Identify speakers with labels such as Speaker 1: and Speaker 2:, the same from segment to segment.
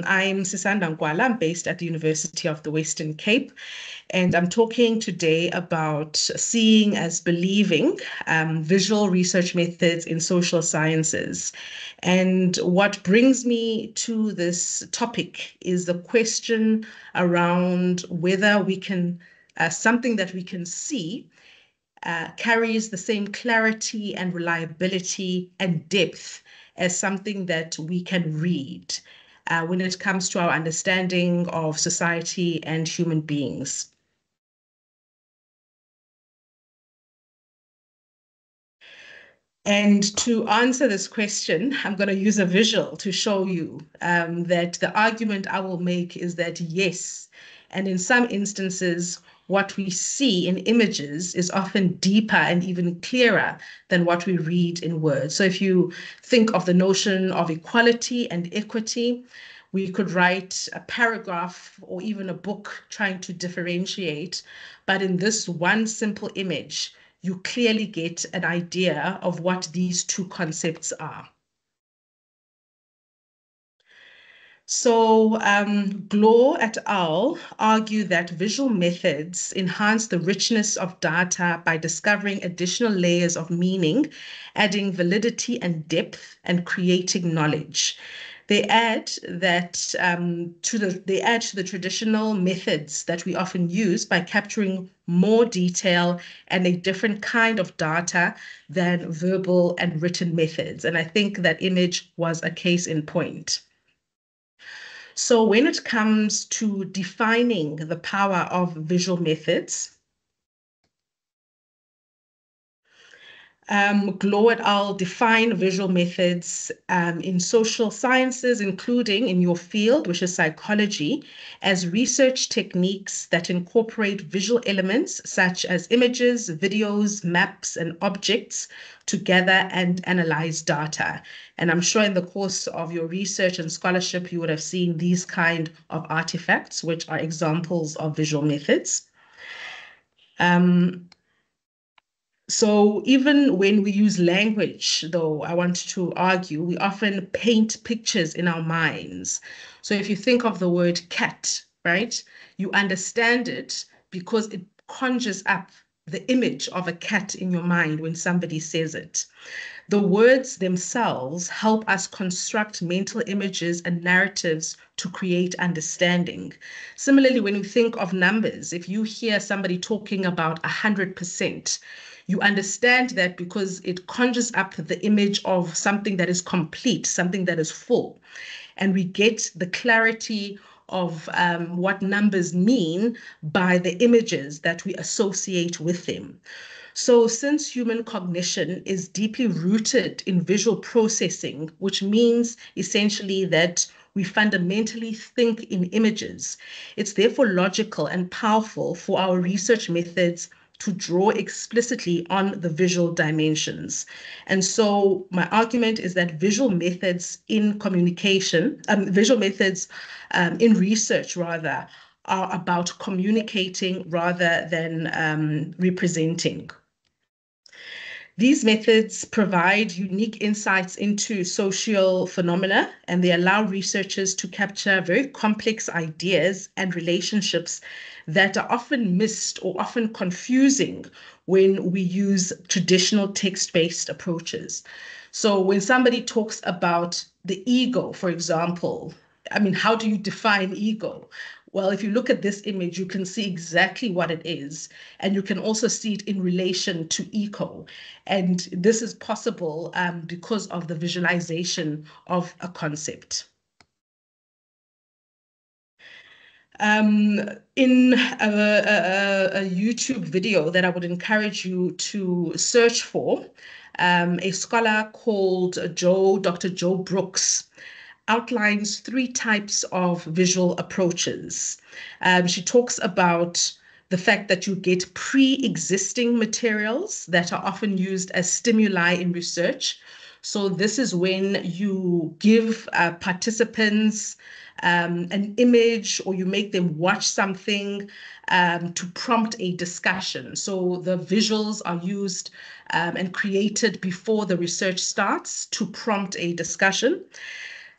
Speaker 1: I'm Sisanda Nkwala. I'm based at the University of the Western Cape, and I'm talking today about seeing as believing, visual research methods in social sciences. And what brings me to this topic is the question around whether we can, something that we can see carries the same clarity and reliability and depth as something that we can read when it comes to our understanding of society and human beings. And to answer this question, I'm going to use a visual to show you that the argument I will make is that yes, and in some instances, what we see in images is often deeper and even clearer than what we read in words. So if you think of the notion of equality and equity, we could write a paragraph or even a book trying to differentiate, but in this one simple image, you clearly get an idea of what these two concepts are. So Glor et al. Argue that visual methods enhance the richness of data by discovering additional layers of meaning, adding validity and depth, and creating knowledge. They add that to the traditional methods that we often use by capturing more detail and a different kind of data than verbal and written methods. And I think that image was a case in point. So when it comes to defining the power of visual methods, Glor et al. Define visual methods in social sciences, including in your field, which is psychology, as research techniques that incorporate visual elements such as images, videos, maps, and objects to gather and analyze data. And I'm sure in the course of your research and scholarship, you would have seen these kind of artifacts, which are examples of visual methods. So even when we use language, though, I want to argue, we often paint pictures in our minds. So if you think of the word cat, right, you understand it because it conjures up the image of a cat in your mind when somebody says it. The words themselves help us construct mental images and narratives to create understanding. Similarly, when you think of numbers, if you hear somebody talking about 100%, you understand that because it conjures up the image of something that is complete, something that is full. And we get the clarity of what numbers mean by the images that we associate with them. So since human cognition is deeply rooted in visual processing, which means essentially that we fundamentally think in images, it's therefore logical and powerful for our research methods to draw explicitly on the visual dimensions. And so my argument is that visual methods in communication, visual methods in research rather, are about communicating rather than representing. These methods provide unique insights into social phenomena, and they allow researchers to capture very complex ideas and relationships that are often missed or often confusing when we use traditional text-based approaches. So when somebody talks about the ego, for example, I mean, how do you define ego? Well, if you look at this image, you can see exactly what it is. And you can also see it in relation to eco. And this is possible because of the visualization of a concept. In a YouTube video that I would encourage you to search for, a scholar called Dr. Joe Brooks outlines 3 types of visual approaches. She talks about the fact that you get pre-existing materials that are often used as stimuli in research. So this is when you give participants an image or you make them watch something to prompt a discussion. So the visuals are used and created before the research starts to prompt a discussion.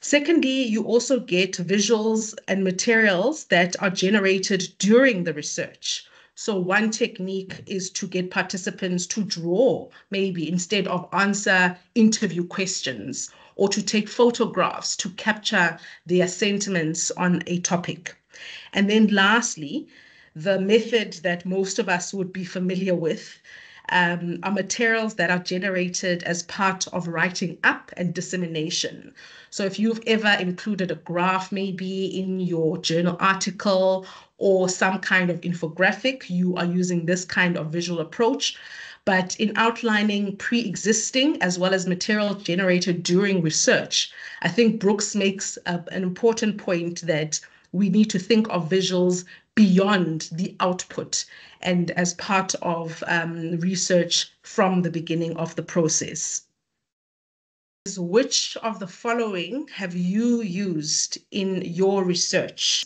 Speaker 1: Secondly, you also get visuals and materials that are generated during the research. So one technique is to get participants to draw, maybe instead of answer interview questions, or to take photographs to capture their sentiments on a topic. And then lastly, the method that most of us would be familiar with are materials that are generated as part of writing up and dissemination. So if you've ever included a graph maybe in your journal article or some kind of infographic, you are using this kind of visual approach. But in outlining pre-existing as well as material generated during research, I think Brooks makes an important point that we need to think of visuals beyond the output and as part of research from the beginning of the process. Which of the following have you used in your research?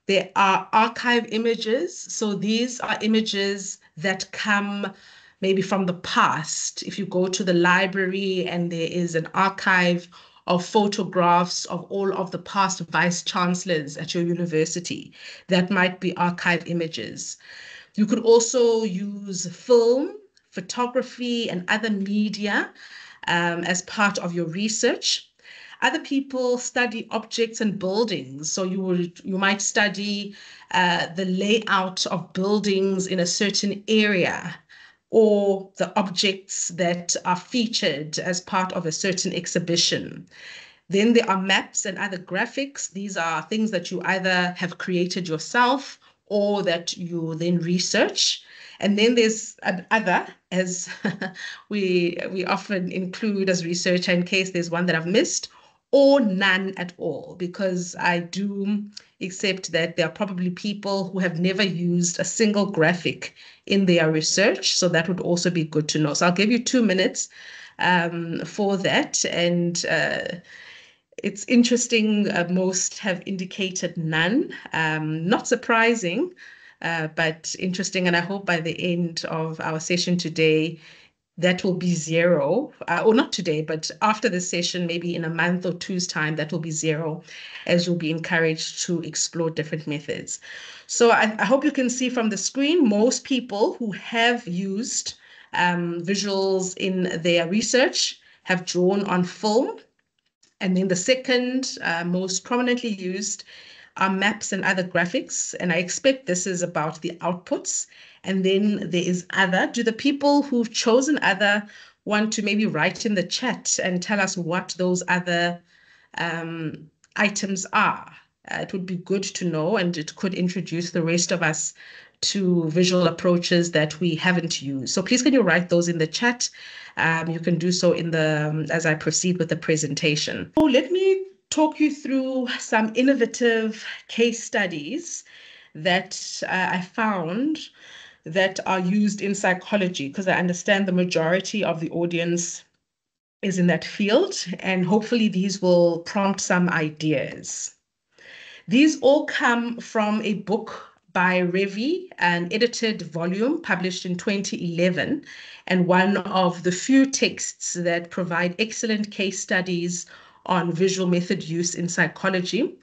Speaker 1: There are archive images. So these are images that come maybe from the past. If you go to the library and there is an archive of photographs of all of the past vice chancellors at your university, that might be archive images. You could also use film, photography, and other media as part of your research. Other people study objects and buildings. So you might study the layout of buildings in a certain area or the objects that are featured as part of a certain exhibition. Then there are maps and other graphics. These are things that you either have created yourself or that you then research. And then there's another, as we often include as researcher in case there's one that I've missed, or none at all, because I do accept that there are probably people who have never used a single graphic in their research. So that would also be good to know. So I'll give you 2 minutes for that. And it's interesting, most have indicated none. Not surprising, but interesting. And I hope by the end of our session today, that will be zero, or not today, but after the session, maybe in a month or two's time, that will be zero, as you'll be encouraged to explore different methods. So I hope you can see from the screen, most people who have used visuals in their research have drawn on film. And then the second most prominently used are maps and other graphics. And I expect this is about the outputs. And then there is other. Do the people who've chosen other want to maybe write in the chat and tell us what those other items are? It would be good to know, and it could introduce the rest of us to visual approaches that we haven't used. So please can you write those in the chat? You can do so in the as I proceed with the presentation. So let me talk you through some innovative case studies that I found that are used in psychology, because I understand the majority of the audience is in that field, and hopefully these will prompt some ideas. These all come from a book by Revi, an edited volume published in 2011, and one of the few texts that provide excellent case studies on visual method use in psychology.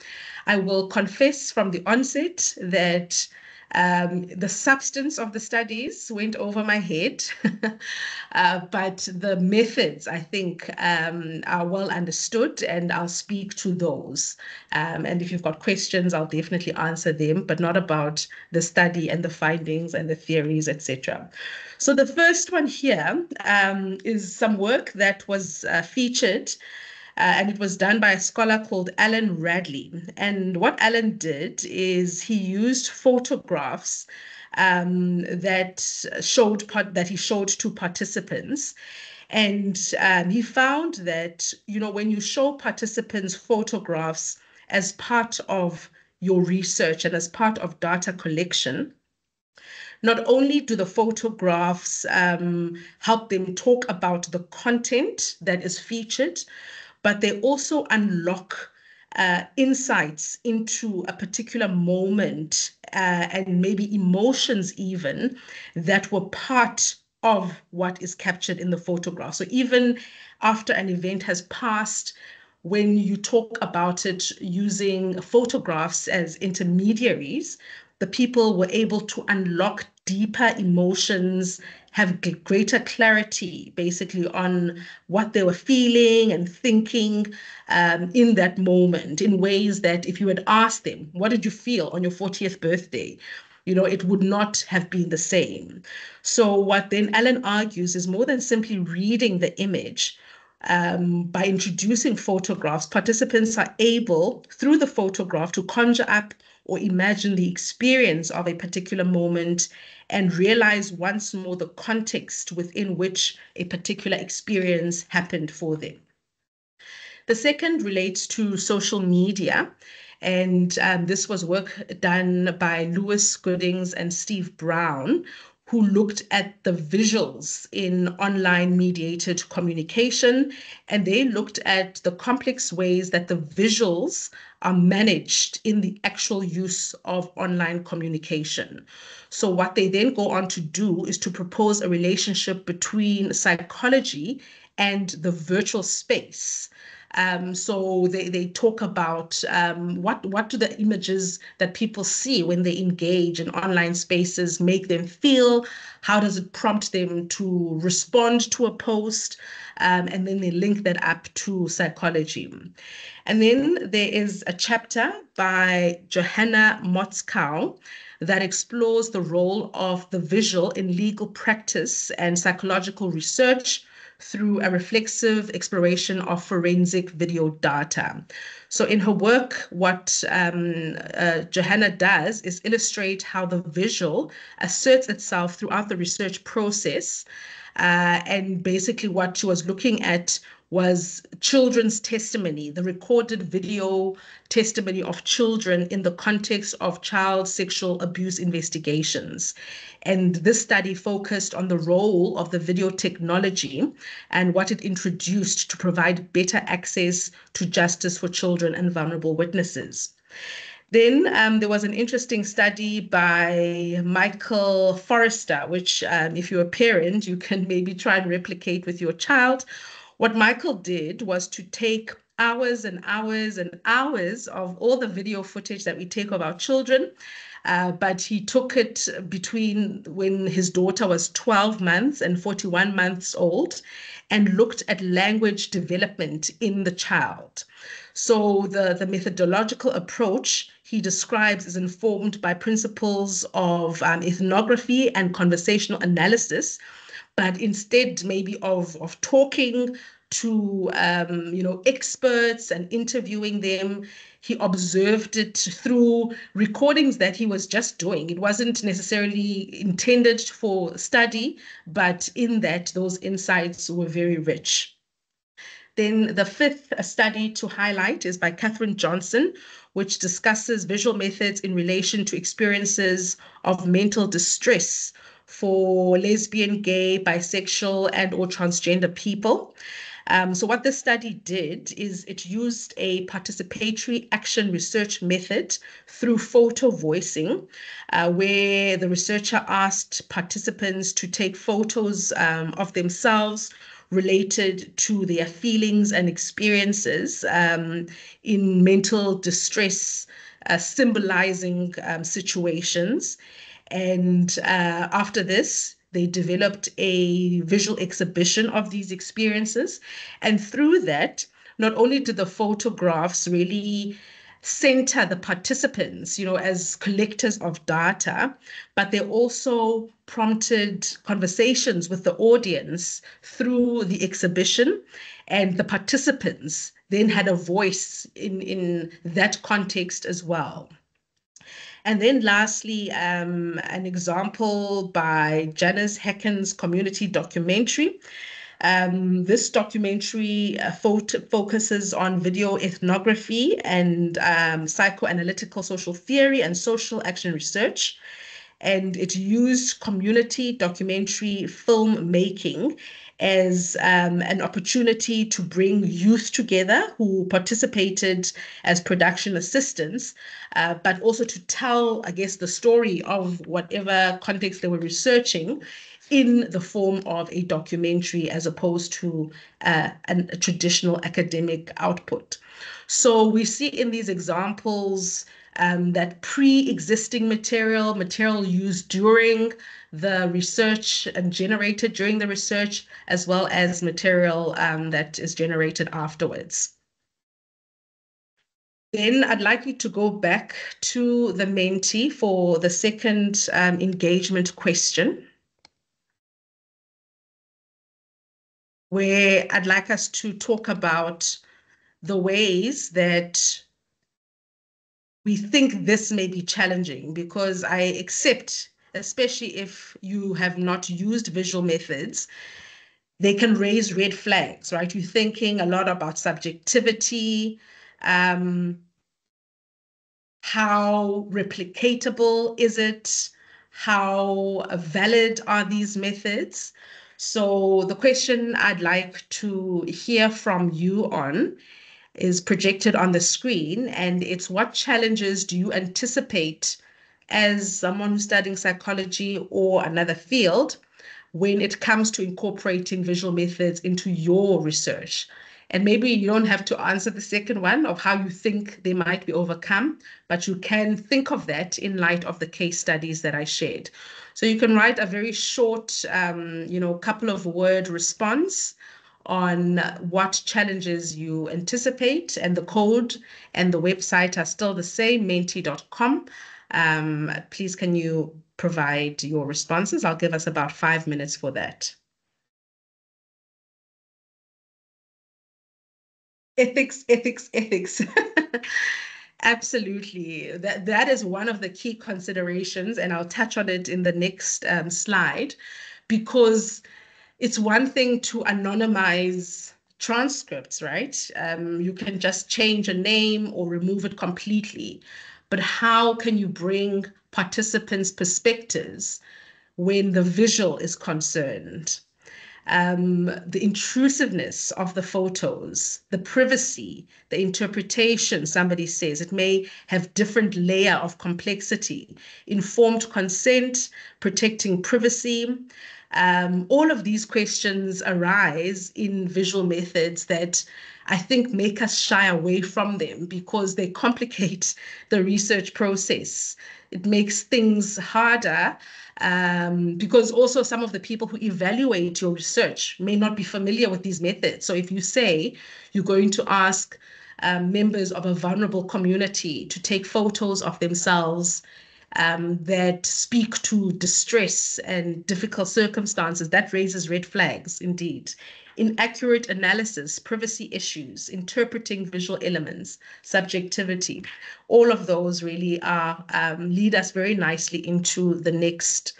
Speaker 1: I will confess from the onset that the substance of the studies went over my head, but the methods, I think, are well understood, and I'll speak to those. And if you've got questions, I'll definitely answer them, but not about the study and the findings and the theories, etc. So the first one here is some work that was featured and it was done by a scholar called Alan Radley. And what Alan did is he used photographs that he showed to participants. And he found that, when you show participants photographs as part of your research and as part of data collection, not only do the photographs help them talk about the content that is featured, but they also unlock insights into a particular moment and maybe emotions even that were part of what is captured in the photograph. So even after an event has passed, when you talk about it using photographs as intermediaries, the people were able to unlock deeper emotions, have greater clarity basically on what they were feeling and thinking in that moment, in ways that if you had asked them, what did you feel on your 40th birthday? It would not have been the same. So, what then Alan argues is more than simply reading the image. By introducing photographs, participants are able, through the photograph, to conjure up or imagine the experience of a particular moment and realize once more the context within which a particular experience happened for them. The second relates to social media. And this was work done by Lewis Goodings and Steve Brown, who looked at the visuals in online mediated communication. And they looked at the complex ways that the visuals are managed in the actual use of online communication. So, what they then go on to do is to propose a relationship between psychology and the virtual space. So they talk about what do the images that people see when they engage in online spaces make them feel? How does it prompt them to respond to a post? And then they link that up to psychology. And then there is a chapter by Johanna Motzkau that explores the role of the visual in legal practice and psychological research through a reflexive exploration of forensic video data. So in her work, what Johanna does is illustrate how the visual asserts itself throughout the research process. And basically what she was looking at was children's testimony, the recorded video testimony of children in the context of child sexual abuse investigations. And this study focused on the role of the video technology and what it introduced to provide better access to justice for children and vulnerable witnesses. Then there was an interesting study by Michael Forrester, which if you're a parent, you can maybe try and replicate with your child. What Michael did was to take hours and hours and hours of all the video footage that we take of our children, but he took it between when his daughter was 12 months and 41 months old and looked at language development in the child. So the methodological approach he describes is informed by principles of ethnography and conversational analysis, but instead maybe of talking to experts and interviewing them. He observed it through recordings that he was just doing. It wasn't necessarily intended for study, but in that those insights were very rich. Then the fifth study to highlight is by Catherine Johnson, which discusses visual methods in relation to experiences of mental distress for lesbian, gay, bisexual, and or transgender people. So what this study did is it used a participatory action research method through photo voicing, where the researcher asked participants to take photos of themselves related to their feelings and experiences in mental distress, symbolizing situations. And after this, they developed a visual exhibition of these experiences. And through that, not only did the photographs really center the participants, as collectors of data, but they also prompted conversations with the audience through the exhibition, and the participants then had a voice in that context as well. And then lastly, an example by Janice Hecken's community documentary. This documentary focuses on video ethnography and psychoanalytical social theory and social action research. And it used community documentary filmmaking as an opportunity to bring youth together who participated as production assistants, but also to tell, I guess, the story of whatever context they were researching in the form of a documentary as opposed to a traditional academic output. So we see in these examples that pre-existing material used during the research and generated during the research, as well as material that is generated afterwards. Then I'd like you to go back to the Menti for the second engagement question, where I'd like us to talk about the ways that we think this may be challenging, because I accept, especially if you have not used visual methods, they can raise red flags, right? You're thinking a lot about subjectivity, how replicatable is it? How valid are these methods? So the question I'd like to hear from you on is projected on the screen, and it's: what challenges do you anticipate as someone who's studying psychology or another field when it comes to incorporating visual methods into your research? And maybe you don't have to answer the second one of how you think they might be overcome, but you can think of that in light of the case studies that I shared. So you can write a very short, couple of word response on what challenges you anticipate, and the code and the website are still the same, menti.com. Please, can you provide your responses? I'll give us about 5 minutes for that. Ethics, ethics, ethics. Absolutely. That is one of the key considerations, and I'll touch on it in the next slide, because it's one thing to anonymize transcripts, right? You can just change a name or remove it completely. But how can you bring participants' perspectives when the visual is concerned? The intrusiveness of the photos, the privacy, the interpretation, somebody says, it may have different layer of complexity, informed consent, protecting privacy. All of these questions arise in visual methods that I think make us shy away from them because they complicate the research process. It makes things harder because also some of the people who evaluate your research may not be familiar with these methods. So if you say you're going to ask members of a vulnerable community to take photos of themselves that speak to distress and difficult circumstances, that raises red flags indeed. Inaccurate analysis, privacy issues, interpreting visual elements, subjectivity, all of those really are lead us very nicely into the next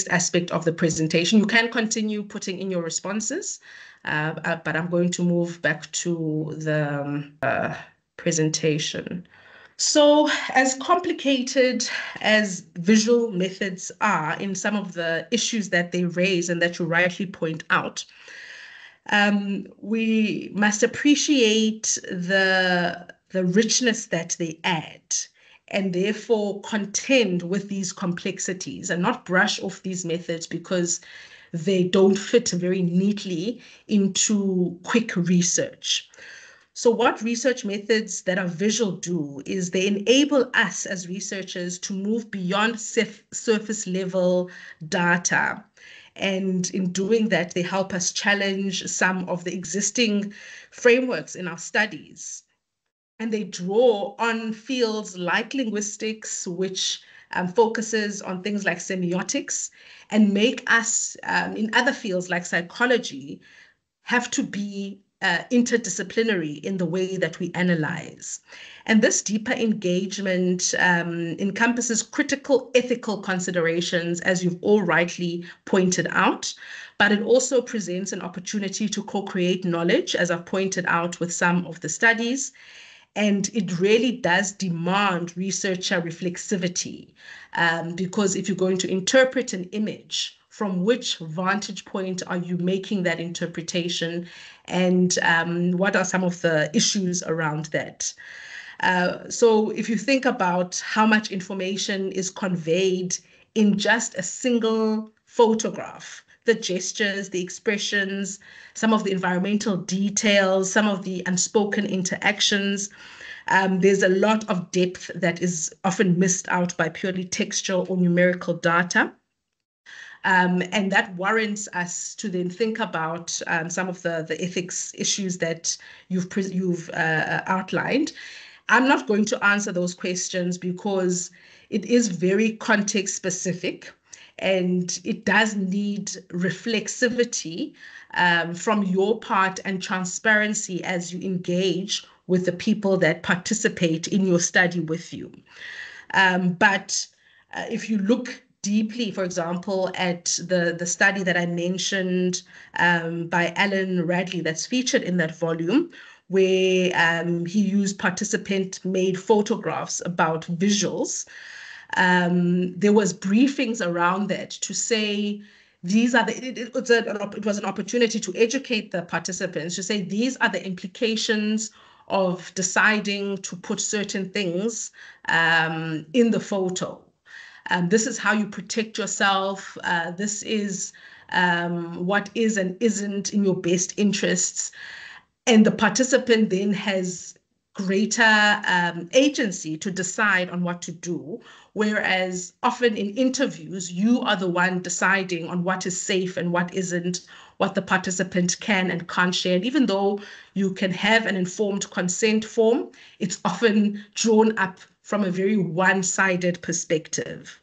Speaker 1: aspect of the presentation. You can continue putting in your responses, but I'm going to move back to the presentation. So, as complicated as visual methods are in some of the issues that they raise and that you rightly point out, we must appreciate the richness that they add, and therefore contend with these complexities and not brush off these methods because they don't fit very neatly into quick research. So what research methods that are visual do is they enable us as researchers to move beyond surface level data. And in doing that, they help us challenge some of the existing frameworks in our studies. And they draw on fields like linguistics, which focuses on things like semiotics, and make us, in other fields like psychology, have to be interdisciplinary in the way that we analyze. And this deeper engagement encompasses critical ethical considerations, as you've all rightly pointed out, but it also presents an opportunity to co-create knowledge, as I've pointed out with some of the studies. And it really does demand researcher reflexivity, because if you're going to interpret an image, from which vantage point are you making that interpretation, and what are some of the issues around that? So if you think about how much information is conveyed in just a single photograph. The gestures, the expressions, some of the environmental details, some of the unspoken interactions. There's a lot of depth that is often missed out by purely textual or numerical data. And that warrants us to then think about some of the ethics issues that you've outlined. I'm not going to answer those questions because it is very context specific and it does need reflexivity from your part and transparency as you engage with the people that participate in your study with you. But if you look deeply, for example, at the study that I mentioned by Alan Radley that's featured in that volume, where he used participant-made photographs about visuals, there was briefings around that to say these are it was an opportunity to educate the participants to say these are the implications of deciding to put certain things in the photo. This is how you protect yourself. This is what is and isn't in your best interests. And the participant then has greater agency to decide on what to do. Whereas often in interviews, you are the one deciding on what is safe and what isn't, what the participant can and can't share. And even though you can have an informed consent form, it's often drawn up from a very one-sided perspective.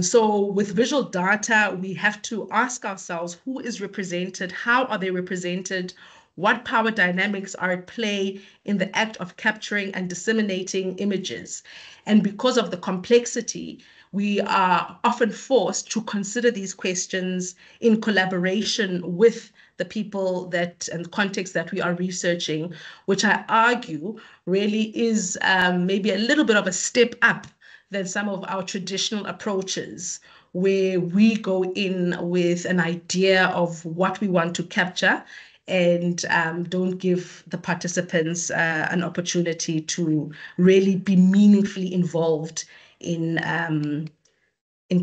Speaker 1: So with visual data, we have to ask ourselves who is represented, how are they represented, what power dynamics are at play in the act of capturing and disseminating images. And because of the complexity, we are often forced to consider these questions in collaboration with the people that and context that we are researching, which I argue really is maybe a little bit of a step up than some of our traditional approaches, where we go in with an idea of what we want to capture and don't give the participants an opportunity to really be meaningfully involved in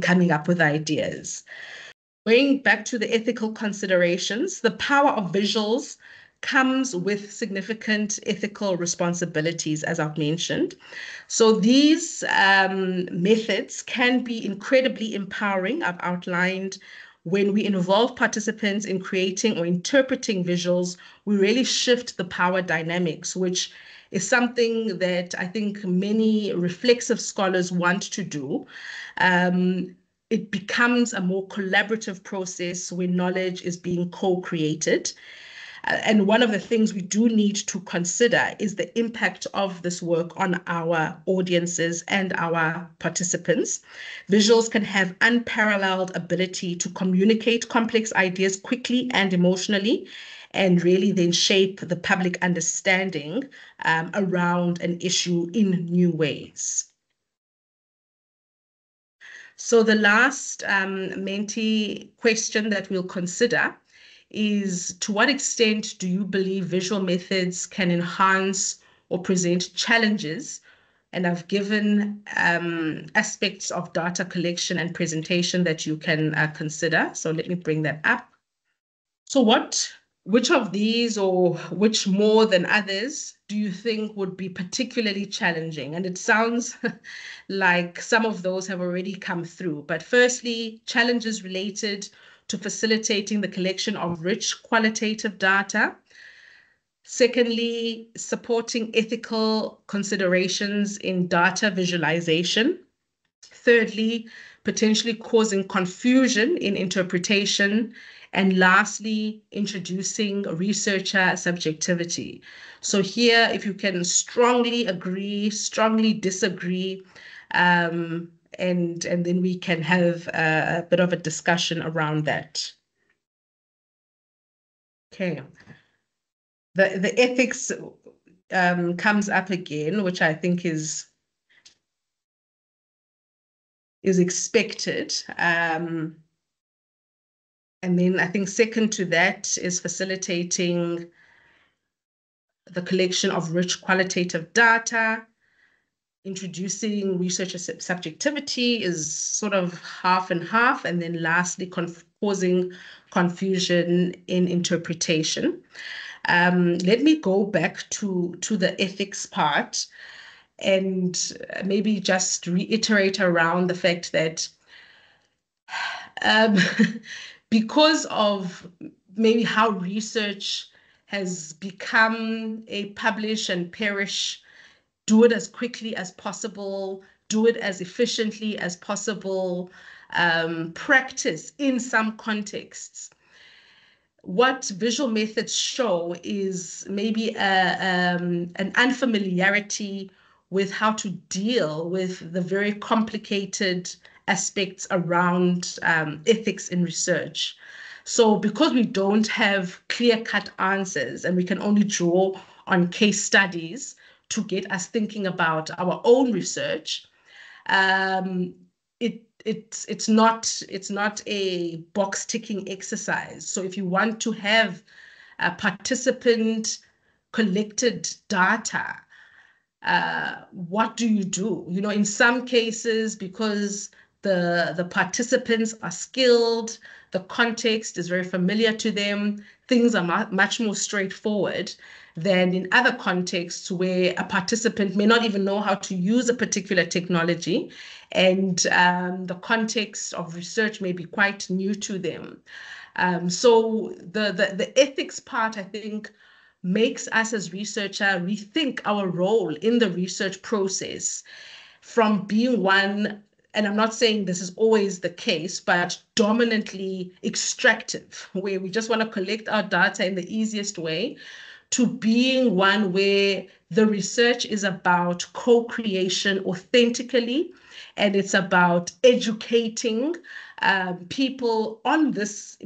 Speaker 1: coming up with ideas. Going back to the ethical considerations, the power of visuals comes with significant ethical responsibilities, as I've mentioned. So these methods can be incredibly empowering. I've outlined when we involve participants in creating or interpreting visuals, we really shift the power dynamics, which is something that I think many reflexive scholars want to do. It becomes a more collaborative process when knowledge is being co-created. And one of the things we do need to consider is the impact of this work on our audiences and our participants. Visuals can have unparalleled ability to communicate complex ideas quickly and emotionally, and really then shape the public understanding around an issue in new ways. So the last Menti question that we'll consider is, to what extent do you believe visual methods can enhance or present challenges? And I've given aspects of data collection and presentation that you can consider. So let me bring that up. So which of these, or which more than others, do you think would be particularly challenging? And it sounds like some of those have already come through. But firstly, challenges related to facilitating the collection of rich qualitative data. Secondly, supporting ethical considerations in data visualization. Thirdly, potentially causing confusion in interpretation. And lastly, introducing researcher subjectivity. So here, if you can strongly agree, strongly disagree, and then we can have a bit of a discussion around that. Okay. The ethics comes up again, which I think is expected. And then I think second to that is facilitating the collection of rich qualitative data. introducing researcher subjectivity is sort of half and half, and then lastly, causing confusion in interpretation. Let me go back to the ethics part and maybe just reiterate around the fact that um, because of maybe how research has become a publish and perish, do it as quickly as possible, do it as efficiently as possible, practice in some contexts. What visual methods show is maybe an unfamiliarity with how to deal with the very complicated aspects around ethics in research. So because we don't have clear-cut answers and we can only draw on case studies to get us thinking about our own research, um, it's not a box ticking exercise. So if you want to have a participant collected data, what do you do? You know, in some cases, because the participants are skilled, the context is very familiar to them, things are much more straightforward than in other contexts where a participant may not even know how to use a particular technology, and the context of research may be quite new to them. So the ethics part, I think, makes us as researcher rethink our role in the research process from being one, and I'm not saying this is always the case, but dominantly extractive, where we just want to collect our data in the easiest way, to being one where the research is about co-creation authentically, and it's about educating people on this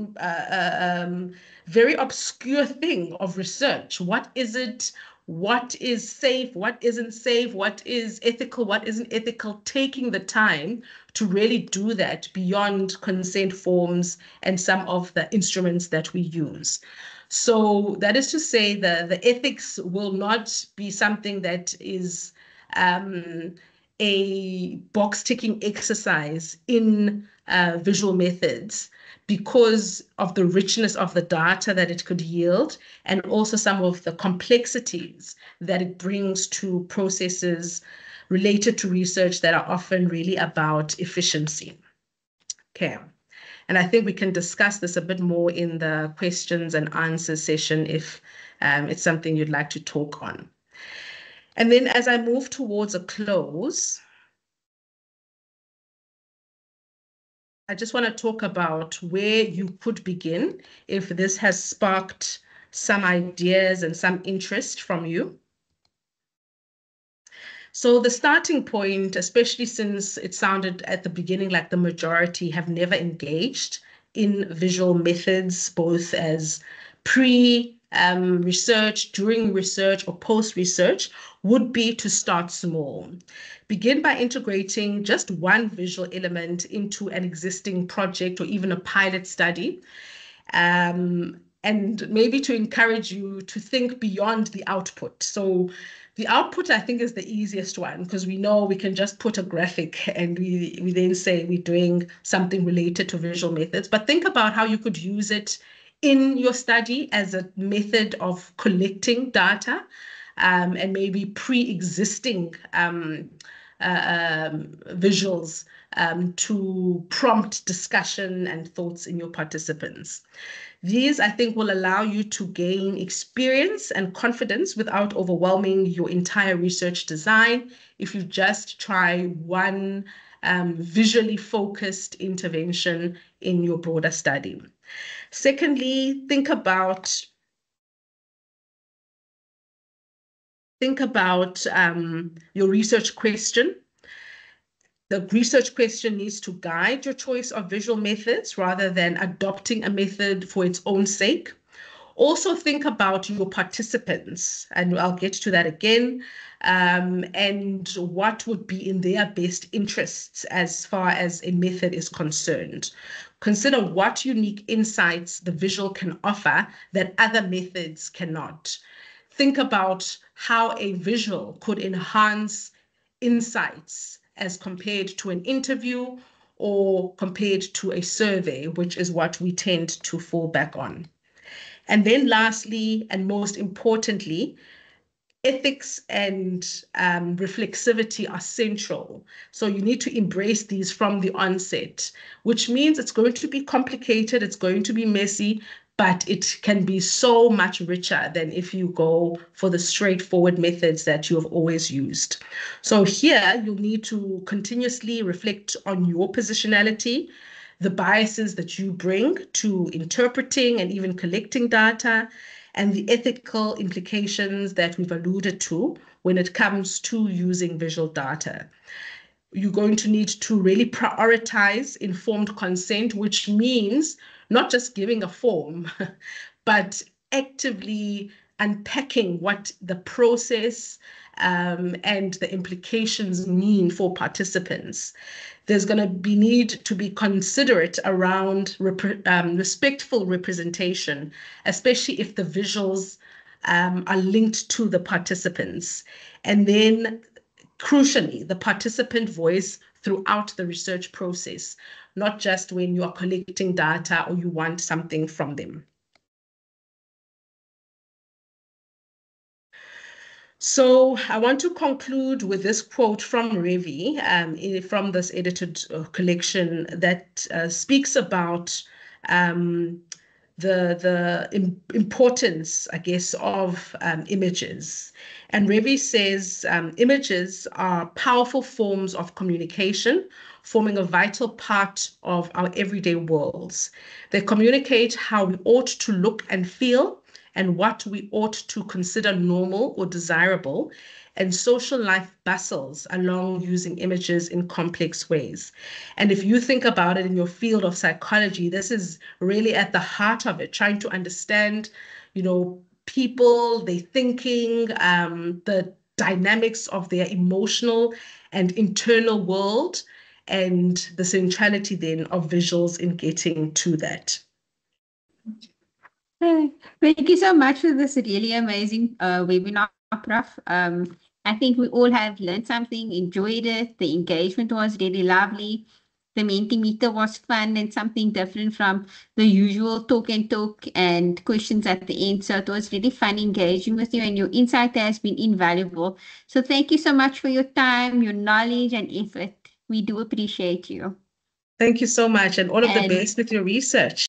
Speaker 1: very obscure thing of research. What is it? What is safe? What isn't safe? What is ethical? What isn't ethical? Taking the time to really do that beyond consent forms and some of the instruments that we use. So that is to say the ethics will not be something that is a box ticking exercise in visual methods, because of the richness of the data that it could yield, and also some of the complexities that it brings to processes related to research that are often really about efficiency. Okay. And I think we can discuss this a bit more in the questions and answers session if it's something you'd like to talk on. And then as I move towards a close, I just want to talk about where you could begin if this has sparked some ideas and some interest from you. So the starting point, especially since it sounded at the beginning like the majority have never engaged in visual methods, both as pre-research, during research, or post-research, would be to start small. Begin by integrating just one visual element into an existing project or even a pilot study. And maybe to encourage you to think beyond the output. So the output, I think, is the easiest one, because we know we can just put a graphic and we then say we're doing something related to visual methods. But think about how you could use it in your study as a method of collecting data, and maybe pre-existing visuals to prompt discussion and thoughts in your participants. These, I think, will allow you to gain experience and confidence without overwhelming your entire research design if you just try one visually focused intervention in your broader study. Secondly, think about your research question. The research question needs to guide your choice of visual methods rather than adopting a method for its own sake. Also think about your participants, and I'll get to that again, and what would be in their best interests as far as a method is concerned. Consider what unique insights the visual can offer that other methods cannot. Think about how a visual could enhance insights as compared to an interview or compared to a survey, which is what we tend to fall back on. And then lastly, and most importantly, ethics and reflexivity are central. So you need to embrace these from the onset, which means it's going to be complicated, it's going to be messy, but it can be so much richer than if you go for the straightforward methods that you have always used. So here you'll need to continuously reflect on your positionality, the biases that you bring to interpreting and even collecting data, and the ethical implications that we've alluded to when it comes to using visual data. You're going to need to really prioritize informed consent, which means not just giving a form, but actively unpacking what the process and the implications mean for participants. There's going to be need to be considerate around respectful representation, especially if the visuals are linked to the participants. And then crucially, the participant voice throughout the research process, not just when you are collecting data or you want something from them. So I want to conclude with this quote from Revi, from this edited collection that speaks about the importance, I guess, of images. And Revi says images are powerful forms of communication, forming a vital part of our everyday worlds. They communicate how we ought to look and feel, and what we ought to consider normal or desirable, and social life bustles along using images in complex ways. And if you think about it in your field of psychology, this is really at the heart of it, trying to understand, people, their thinking, the dynamics of their emotional and internal world, and the centrality then of visuals in getting to that.
Speaker 2: Thank you so much for this really amazing webinar, Prof. I think we all have learned something, enjoyed it. The engagement was really lovely. The Mentimeter was fun and something different from the usual talk and questions at the end. So it was really fun engaging with you, and your insight has been invaluable. So thank you so much for your time, your knowledge and effort. We do appreciate you.
Speaker 1: Thank you so much, and all of the best with your research.